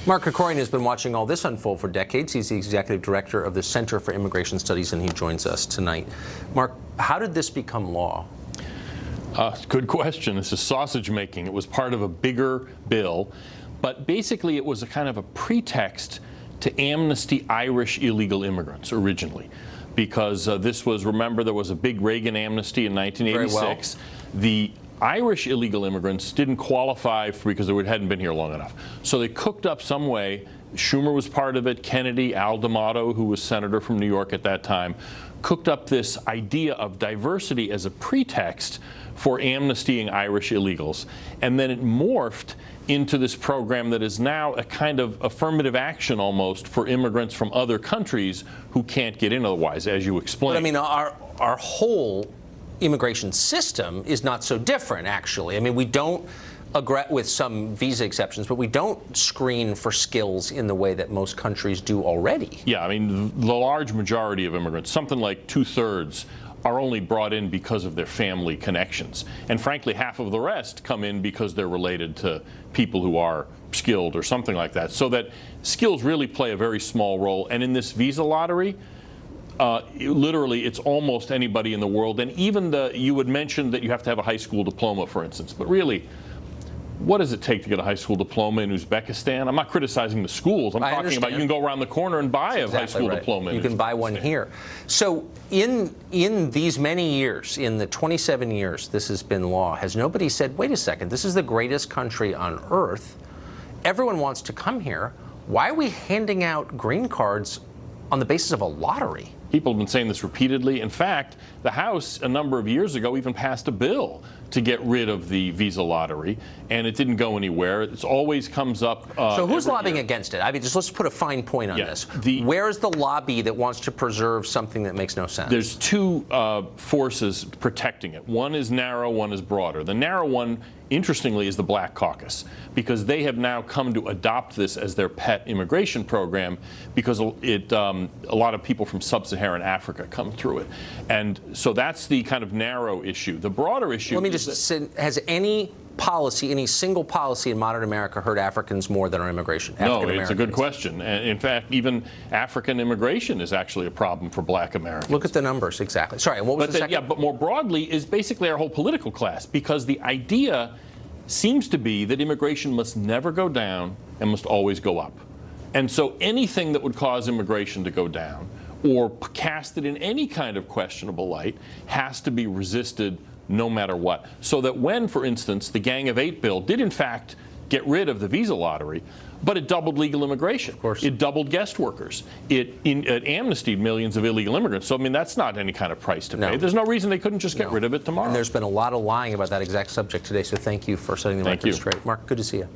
Mark Krikorian has been watching all this unfold for decades. He's the executive director of the Center for Immigration Studies, and he joins us tonight. Mark, how did this become law? Good question. This is sausage making. It was part of a bigger bill, but basically it was a kind of a pretext to amnesty Irish illegal immigrants originally, because this was, remember, there was a big Reagan amnesty in 1986. The Irish illegal immigrants didn't qualify because they hadn't been here long enough. So they cooked up some way. Schumer was part of it. Kennedy, Al D'Amato, who was senator from New York at that time, cooked up this idea of diversity as a pretext for amnestying Irish illegals. And then it morphed into this program that is now a kind of affirmative action almost for immigrants from other countries who can't get in otherwise, as you explained. But I mean, our whole immigration system is not so different, actually. I mean, we don't, with some visa exceptions, but we don't screen for skills in the way that most countries do already. Yeah, I mean, the large majority of immigrants, something like 2/3, are only brought in because of their family connections. And frankly, half of the rest come in because they're related to people who are skilled or something like that. So that skills really play a very small role. And in this visa lottery, literally, it's almost anybody in the world. And even you would mention that you have to have a high school diploma, for instance. But really, what does it take to get a high school diploma in Uzbekistan? I'm not criticizing the schools. I'm talking about you can go around the corner and buy a high school diploma. You can buy one here. So in these many years, in the 27 years this has been law, has nobody said, wait a second, this is the greatest country on earth. Everyone wants to come here. Why are we handing out green cards on the basis of a lottery? People have been saying this repeatedly. In fact, the House a number of years ago even passed a bill to get rid of the visa lottery, and it didn't go anywhere. It always comes up. So who's lobbying against it? I mean, just let's put a fine point on this. Where is the lobby that wants to preserve something that makes no sense? There's two forces protecting it. One is narrow, one is broader. The narrow one, interestingly, is the Black Caucus, because they have now come to adopt this as their pet immigration program, because a lot of people from sub-Saharan Africa come through it. And so that's the kind of narrow issue. The broader issue Let me just say, has any policy, any single policy in modern America hurt Africans more than our immigration? No, it's a good question. And in fact, even African immigration is actually a problem for black Americans. Look at the numbers, exactly. Sorry, and what was the second? Yeah, but more broadly is basically our whole political class, because the idea seems to be that immigration must never go down and must always go up. And so anything that would cause immigration to go down or cast it in any kind of questionable light has to be resisted no matter what. So that when, for instance, the Gang of Eight bill did in fact get rid of the visa lottery, but it doubled legal immigration. Of course. It doubled guest workers. It amnestied millions of illegal immigrants. So, I mean, that's not any kind of price to pay. There's no reason they couldn't just get rid of it tomorrow. And there's been a lot of lying about that exact subject today, so thank you for setting the record straight. Mark, good to see you.